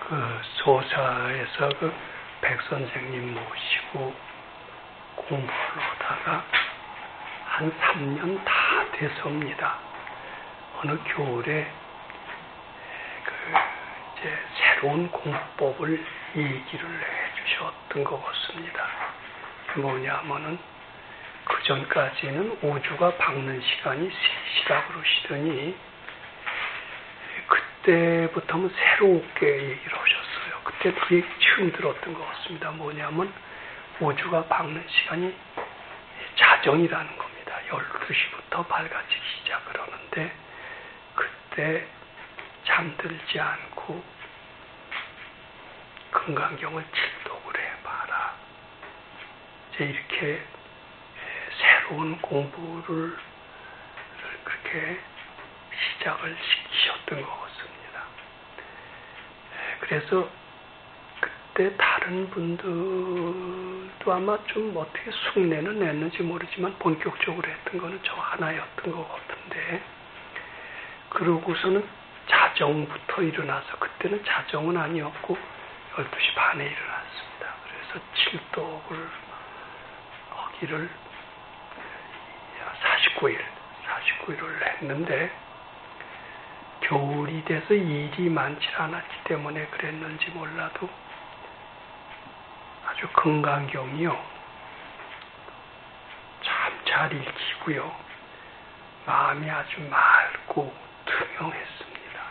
그 소사에서 그 백 선생님 모시고 공부를 하다가 한 3년 다 됐습니다. 어느 겨울에 그 이제 새로운 공부법을 얘기를 해주셨던 것 같습니다. 뭐냐면은 그 전까지는 우주가 박는 시간이 3시라고 그러시더니 그때부터는 새롭게 얘기를 하셨어요. 그때 그 얘기 처음 들었던 것 같습니다. 뭐냐면 우주가 박는 시간이 자정이라는 겁니다. 12시부터 밝아지기 시작을 하는데 그때 잠들지 않고 금강경을 칠독을 해봐라. 이제 이렇게 새로운 공부를 그렇게 시작을 시키셨던 것 같습니다. 그래서 그때 다른 분들도 아마 좀 어떻게 흉내는 냈는지 모르지만 본격적으로 했던 거는 저 하나였던 것 같은데, 그러고서는 자정부터 일어나서, 그때는 자정은 아니었고 12시 반에 일어났습니다. 그래서 칠독을 하기를 49일을 했는데 겨울이 돼서 일이 많지 않았기 때문에 그랬는지 몰라도 아주 금강경이요 참 잘 읽히고요 마음이 아주 맑고 투명했습니다.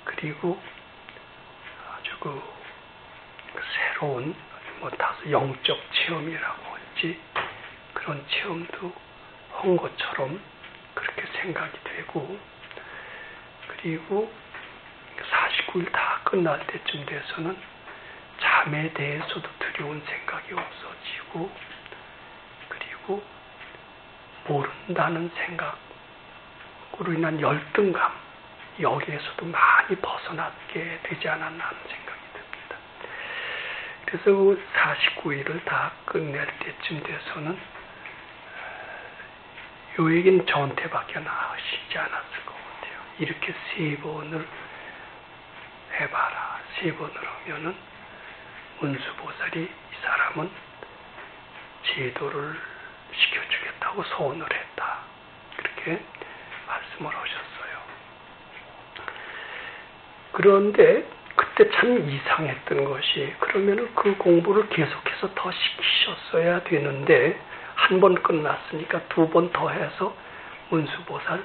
그리고 아주 그 새로운 다소 영적 체험이라고 할지 그런 체험도 한 것처럼 그렇게 생각이 되고, 그리고 49일 다 끝날 때쯤 돼서는 잠에 대해서도 두려운 생각이 없어지고, 그리고 모른다는 생각으로 인한 열등감, 여기에서도 많이 벗어나게 되지 않았나 하는 생각이 듭니다. 그래서 그 49일을 다 끝낼 때쯤 돼서는 요 얘기는 저한테밖에 나으시지 않았을 것 같아요. 이렇게 3번을 해봐라. 3번을 하면은 문수보살이 이 사람은 제도를 시켜주겠다고 소원을 했다. 그렇게 말씀을 하셨어요. 그런데 그때 참 이상했던 것이, 그러면은 그 공부를 계속해서 더 시키셨어야 되는데 한 번 끝났으니까 2번 더 해서 문수보살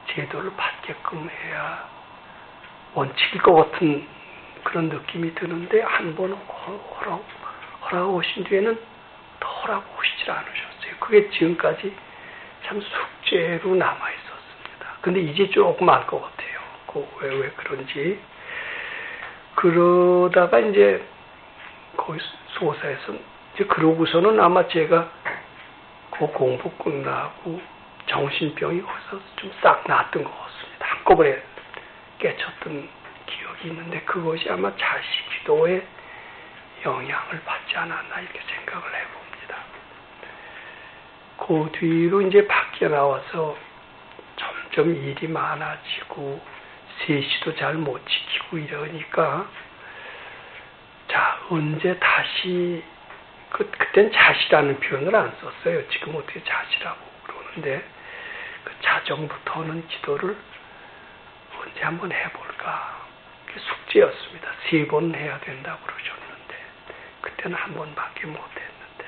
제도를 받게끔 해야 원칙일 것 같은 그런 느낌이 드는데, 한 번 허락 오신 뒤에는 더 허락 오시질 않으셨어요. 그게 지금까지 참 숙제로 남아 있었습니다. 근데 이제 조금 알 것 같아요. 왜 그런지. 그러다가 이제 거기 소사에서 이제 그러고서는 아마 제가 그 공부 끝나고 정신병이 거기서 좀 싹 났던 것 같습니다. 한꺼번에 깨쳤던 기억이 있는데 그것이 아마 자식 기도에 영향을 받지 않았나 이렇게 생각을 해봅니다. 그 뒤로 이제 밖에 나와서 점점 일이 많아지고 3시도 잘 못 지키고 이러니까, 자, 언제 다시, 그땐 자시라는 표현을 안 썼어요. 지금 어떻게 자시라고 그러는데, 그 자정부터는 기도를 언제 한번 해볼까. 그게 숙제였습니다. 3번 해야 된다고 그러셨는데, 그때는 한 번밖에 못 했는데.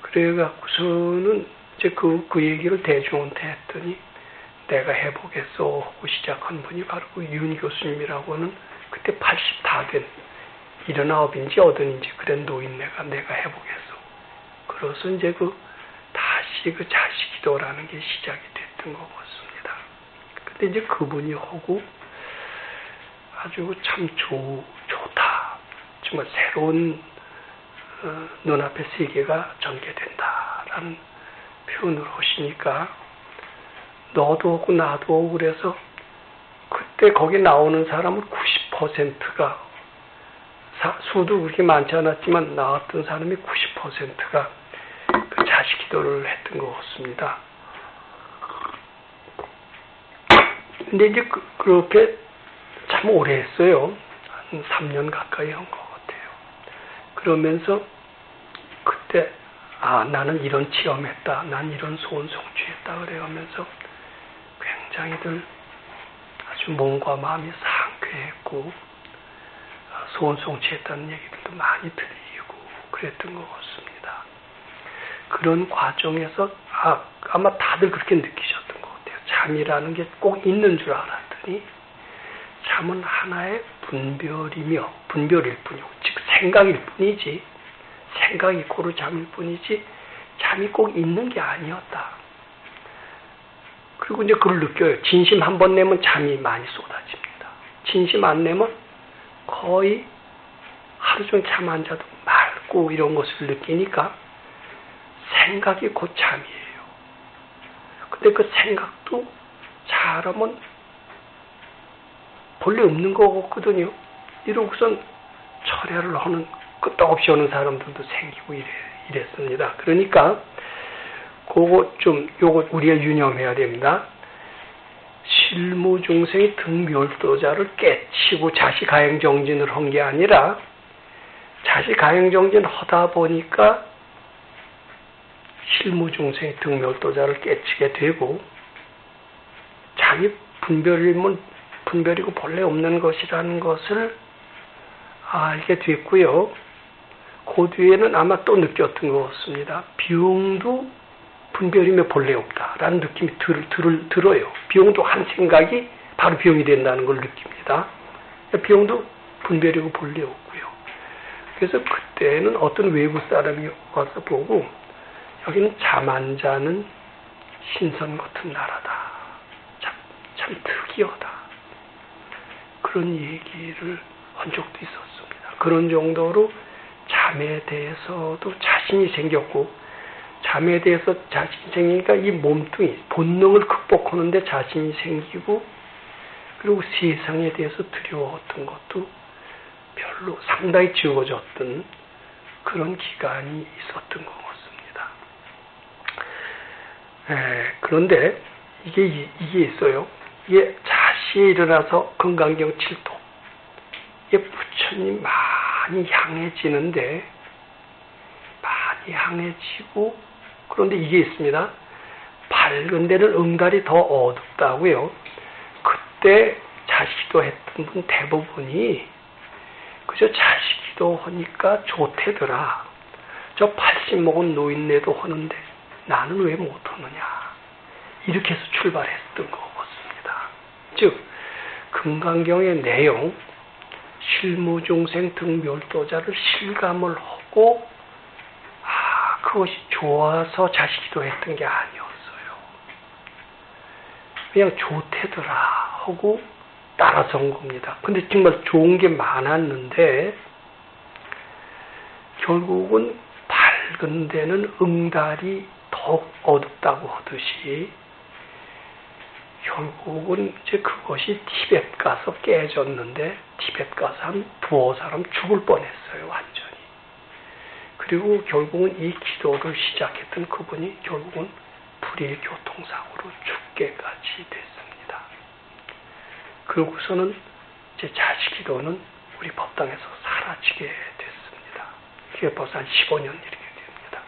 그래갖고서는 이제 그 얘기를 대중한테 했더니, 내가 해보겠어 하고 시작한 분이 바로 그 윤 교수님이라고는 그때 80 다 된 79인지 80인지 그런 노인네가 내가 해보겠어. 그래서 이제 다시 그 자식기도라는 게 시작이 됐던 것 같습니다. 근데 이제 그분이 하고 아주 참 좋다. 정말 새로운 눈앞의 세계가 전개된다라는 표현을 하시니까 너도 하고 나도 하고 그래서 그때 거기 나오는 사람은 90%가 수도 그렇게 많지 않았지만 나왔던 사람이 90%가 그 자식 기도를 했던 것 같습니다. 근데 이제 그렇게 참 오래 했어요. 한 3년 가까이 한 것 같아요. 그러면서 그때 나는 이런 체험했다. 난 이런 소원 성취했다. 그래가면서 굉장히들 아주 몸과 마음이 상쾌했고 소원 성취했다는 얘기들도 많이 들리고 그랬던 것 같습니다. 그런 과정에서 아마 다들 그렇게 느끼셨던 것 같아요. 잠이라는 게 꼭 있는 줄 알았더니 잠은 하나의 분별일 뿐이고 즉 생각일 뿐이지 생각이 고루 잠일 뿐이지 잠이 꼭 있는 게 아니었다. 그리고 이제 그걸 느껴요. 진심 한 번 내면 잠이 많이 쏟아집니다. 진심 안 내면 거의 하루 종일 잠 안 자도 맑고 이런 것을 느끼니까 생각이 곧 잠이에요. 근데 그 생각도 잘하면 본래 없는 거 같거든요. 이러고선 철회를 하는 끄떡없이 하는 사람들도 생기고 이랬습니다. 그러니까 요거 우리가 유념해야 됩니다. 실무중생의 등멸도자를 깨치고 자시가행정진을 한 게 아니라 자시가행정진 하다 보니까 실무중생의 등멸도자를 깨치게 되고 잠이 분별이고 본래 없는 것이라는 것을 알게 됐고요. 그 뒤에는 아마 또 느꼈던 것 같습니다. 비용도 분별이며 본래 없다라는 느낌이 들어요. 비용도 한 생각이 바로 비용이 된다는 걸 느낍니다. 비용도 분별이고 본래 없고요. 그래서 그때는 어떤 외부 사람이 와서 보고 여기는 잠 안 자는 신선 같은 나라다. 참 특이하다. 그런 얘기를 한 적도 있었습니다. 그런 정도로 잠에 대해서도 자신이 생겼고 잠에 대해서 자신이 생기니까 이 몸뚱이, 본능을 극복하는데 자신이 생기고 그리고 세상에 대해서 두려워했던 것도 별로 상당히 지워졌던 그런 기간이 있었던 것 같습니다. 그런데 이게 있어요. 이게 자시에 일어나서 건강경 7도. 이게 부처님 많이 향해지는데 많이 향해지고 그런데 이게 있습니다. 밝은 데는 응달이 더 어둡다고요. 그때 자시기도 했던 분 대부분이 그저 자시기도 하니까 좋대더라. 저 80 먹은 노인네도 하는데 나는 왜 못하느냐. 이렇게 해서 출발했던 것 같습니다. 즉 금강경의 내용 실무중생 등멸도자를 실감을 하고 그것이 좋아서 자시기도 했던 게 아니었어요. 그냥 좋대더라 하고 따라서 온 겁니다. 근데 정말 좋은 게 많았는데 결국은 밝은 데는 응달이 더욱 어둡다고 하듯이 결국은 이제 그것이 티벳 가서 깨졌는데 티벳 가서 한 두어 사람 죽을 뻔했어요. 완전히. 그리고 결국은 이 기도를 시작했던 그분이 결국은 불일 교통사고로 죽게까지 됐습니다. 그러고서는 이제 자시기도는 우리 법당에서 사라지게 됐습니다. 이게 벌써 한 15년 이렇게 됩니다.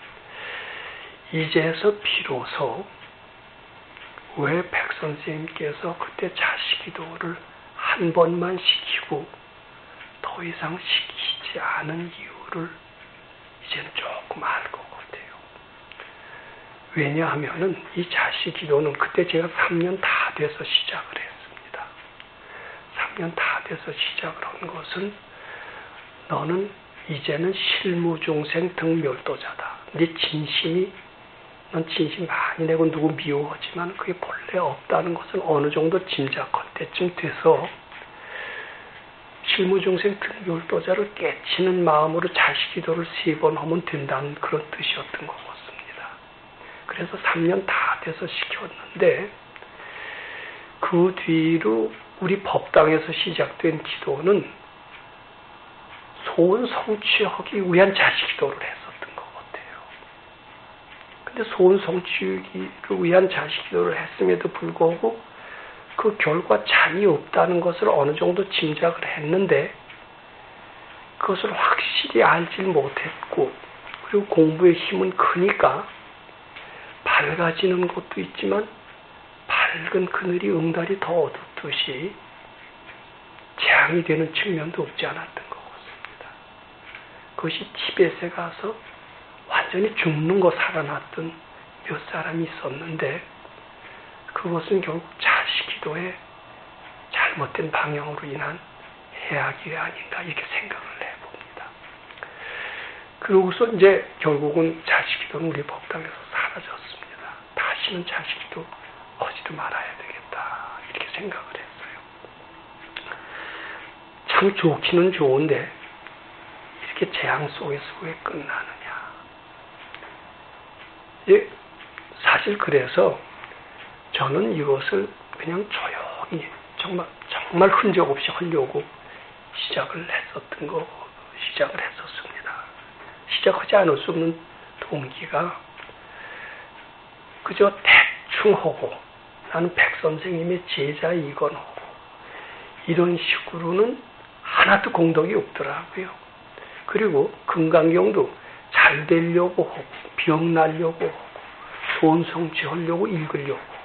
이제서 비로소 왜 백선생님께서 그때 자시기도를 한 번만 시키고 더 이상 시키지 않은 이유를 이제는 조금 알 것 같아요. 왜냐하면은 이 자시기도는 그때 제가 3년 다 돼서 시작을 했습니다. 3년 다 돼서 시작을 한 것은 너는 이제는 실무중생 등멸도자다. 넌 진심 많이 내고 누구 미워하지만 그게 본래 없다는 것은 어느 정도 짐작할 때쯤 돼서 실무중생 등멸도자를 깨치는 마음으로 자시기도를 3번 하면 된다는 그런 뜻이었던 것 같습니다. 그래서 3년 다 돼서 시켰는데 그 뒤로 우리 법당에서 시작된 기도는 소원 성취하기 위한 자시기도를 했었던 것 같아요. 근데 소원 성취를 위한 자시기도를 했음에도 불구하고 그 결과 잠이 없다는 것을 어느 정도 짐작을 했는데 그것을 확실히 알질 못했고 그리고 공부의 힘은 크니까 밝아지는 것도 있지만 밝은 그늘이 응달이 더 어둡듯이 재앙이 되는 측면도 없지 않았던 것 같습니다. 그것이 티벳에 가서 완전히 죽는 거 살아났던 몇 사람이 있었는데 그것은 결국 자식 기도의 잘못된 방향으로 인한 해악이 아닌가 이렇게 생각을 해봅니다. 그러고서 이제 결국은 자식 기도는 우리 법당에서 사라졌습니다. 다시는 자식 기도 하지도 말아야 되겠다 이렇게 생각을 했어요. 참 좋기는 좋은데 이렇게 재앙 속에서 왜 끝나느냐. 예, 사실 그래서 저는 이것을 그냥 조용히 정말 흔적 없이 하려고 시작을 했었습니다. 시작하지 않을 수 없는 동기가 그저 대충 하고 나는 백 선생님의 제자이건 하고 이런 식으로는 하나도 공덕이 없더라고요. 그리고 금강경도 잘 되려고 하고 병 나려고 하고 좋은 성취하려고 읽으려고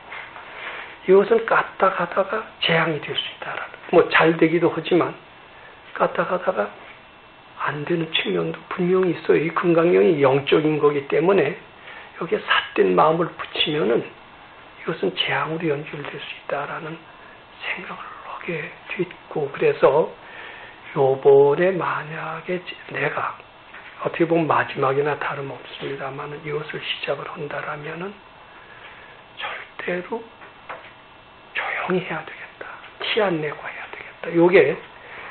이것은 까딱하다가 재앙이 될 수 있다라는 뭐 잘 되기도 하지만 까딱하다가 안 되는 측면도 분명히 있어요. 이 금강경이 영적인 거기 때문에 여기에 삿된 마음을 붙이면은 이것은 재앙으로 연결될 수 있다라는 생각을 하게 됐고 그래서 요번에 만약에 내가 어떻게 보면 마지막이나 다름없습니다만 이것을 시작을 한다라면은 절대로 조용히 해야 되겠다. 티 안 내고 해야 되겠다. 요게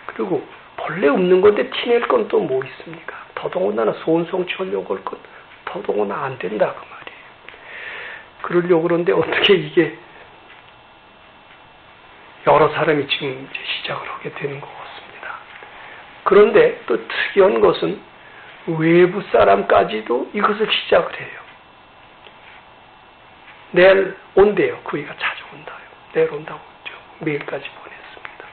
그리고 본래 없는 건데 티 낼 건 또 뭐 있습니까? 더더군다나 소원성취하려고 할 건 더더군다나 안 된다 그 말이에요. 그러려고 그러는데 어떻게 이게 여러 사람이 지금 이제 시작을 하게 되는 것 같습니다. 그런데 또 특이한 것은 외부 사람까지도 이것을 시작을 해요. 내일 온대요. 그이가 찾아온다요. 내일 온다고 메일까지 보냈습니다.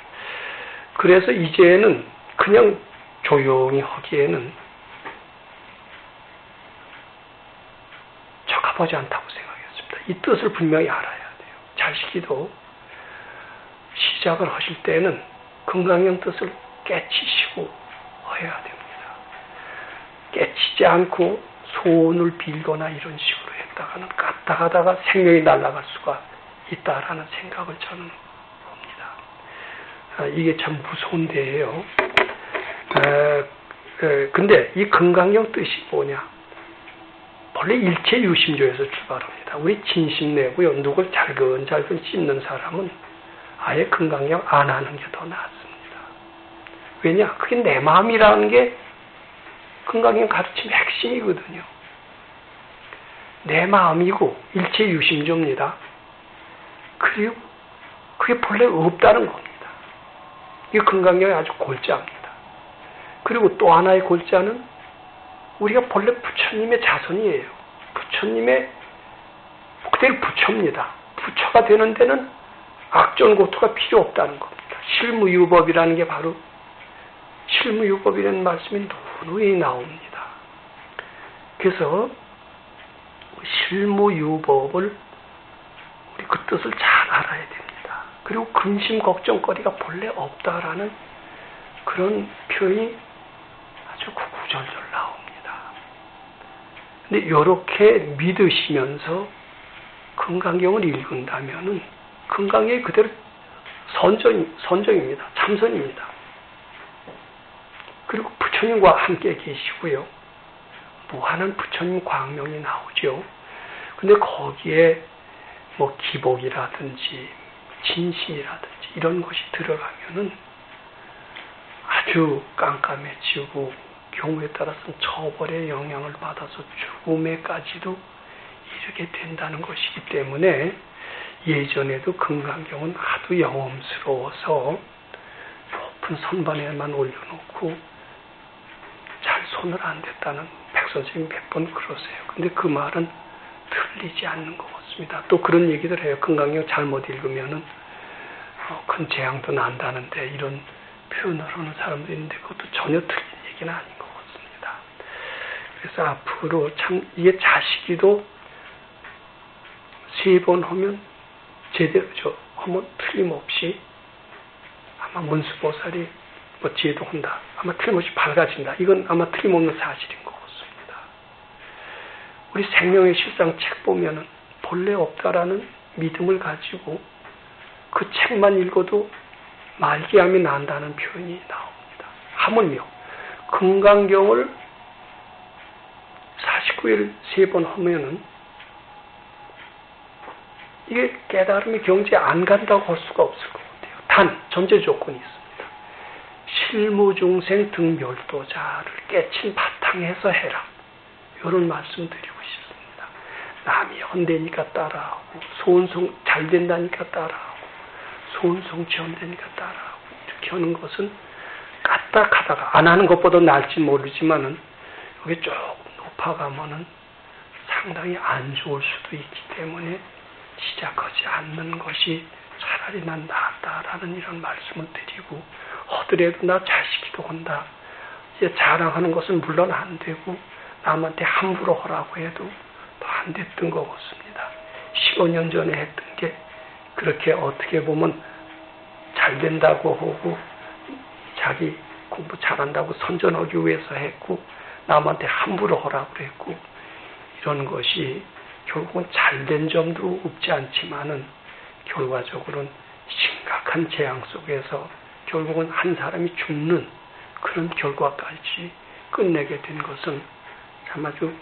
그래서 이제는 그냥 조용히 하기에는 적합하지 않다고 생각했습니다. 이 뜻을 분명히 알아야 돼요. 자식이도 시작을 하실 때는 금강경 뜻을 깨치시고 해야 됩니다. 깨치지 않고 소원을 빌거나 이런 식으로 했다가는 까딱하다가 생명이 날아갈 수가 있다라는 생각을 저는 봅니다. 이게 참 무서운 데예요. 근데 이 금강경 뜻이 뭐냐? 원래 일체 유심조에서 출발합니다. 우리 진심 내고요. 누굴 잘근잘근 찢는 사람은 아예 금강경 안 하는 게 더 낫습니다. 왜냐? 그게 내 마음이라는 게 금강경 가르침의 핵심이거든요. 내 마음이고 일체 유심조입니다. 그리고 그게 본래 없다는 겁니다. 이게 금강경의 아주 골자입니다. 그리고 또 하나의 골자는 우리가 본래 부처님의 자손이에요. 부처님의 그대로 부처입니다. 부처가 되는 데는 악전고투가 필요 없다는 겁니다. 실무유법이라는 게 바로 실무유법이라는 말씀이 누누이 나옵니다. 그래서 실무유법을 우리 그 뜻을 잘 알아야 됩니다. 그리고 근심 걱정거리가 본래 없다라는 그런 표현이 아주 구구절절 나옵니다. 근데 이렇게 믿으시면서 금강경을 읽은다면은 금강경이 그대로 선정입니다. 참선입니다. 그리고 부처님과 함께 계시고요. 무한한 부처님 광명이 나오죠. 근데 거기에 뭐 기복이라든지 진심이라든지 이런 것이 들어가면은 아주 깜깜해지고 경우에 따라서는 처벌의 영향을 받아서 죽음에까지도 이르게 된다는 것이기 때문에 예전에도 금강경은 하도 영험스러워서 높은 선반에만 올려놓고 잘 손을 안 댔다는 백선생님이 몇 번 그러세요. 근데 그 말은 틀리지 않는 것 같습니다. 또 그런 얘기들 해요. 금강경 잘못 읽으면은 큰 재앙도 난다는데 이런 표현을 하는 사람도 있는데 그것도 전혀 틀린 얘기는 아닌 것 같습니다. 그래서 앞으로 참 이게 자식이도 3번 하면 제대로 하면 틀림없이 아마 문수보살이 지혜도 한다. 아마 틀림없이 밝아진다. 이건 아마 틀림없는 사실인 것 같습니다. 우리 생명의 실상 책 보면은 본래 없다라는 믿음을 가지고 그 책만 읽어도 말기암이 난다는 표현이 나옵니다. 하물며 금강경을 49일 3번 하면은 이게 깨달음이 경지에 안 간다고 할 수가 없을 것 같아요. 단 전제 조건이 있습니다. 실무중생 등멸도자를 깨친 바탕에서 해라. 이런 말씀 드리고 싶습니다. 남이 헌되니까 따라하고 소원성 잘 된다니까 따라하고 소원성취 헌되니까 따라하고 이렇게 하는 것은 까딱하다가 안 하는 것보다 나을지 모르지만은 이게 조금 높아가면은 상당히 안 좋을 수도 있기 때문에 시작하지 않는 것이 차라리 난 낫다라는 이런 말씀을 드리고 하더라도 나 자식이도 한다. 이제 자랑하는 것은 물론 안 되고 남한테 함부로 하라고 해도 더 안 됐던 것 같습니다. 15년 전에 했던 게 그렇게 어떻게 보면 잘 된다고 하고 자기 공부 잘한다고 선전하기 위해서 했고 남한테 함부로 하라고 했고 이런 것이 결국은 잘된 점도 없지 않지만은 결과적으로는 심각한 재앙 속에서 결국은 한 사람이 죽는 그런 결과까지 끝내게 된 것은 참 아주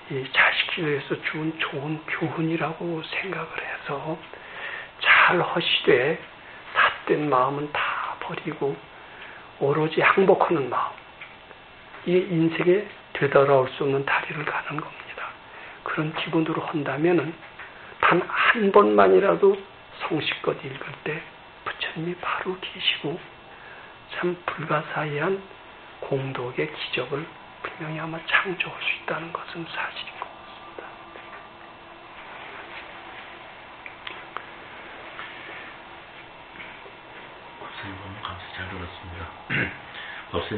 이 자식들에서 준 좋은 교훈이라고 생각을 해서 잘 하시되 삿된 마음은 다 버리고 오로지 항복하는 마음, 이게 인생에 되돌아올 수 없는 다리를 가는 겁니다. 그런 기분으로 한다면은 단 한 번만이라도 성실껏 읽을 때 부처님이 바로 계시고 참 불가사의한 공덕의 기적을 분명히 아마 창조할 수 있다는 것은 사실인 것 같습니다. 법사님 감사 잘 들었습니다. 법사님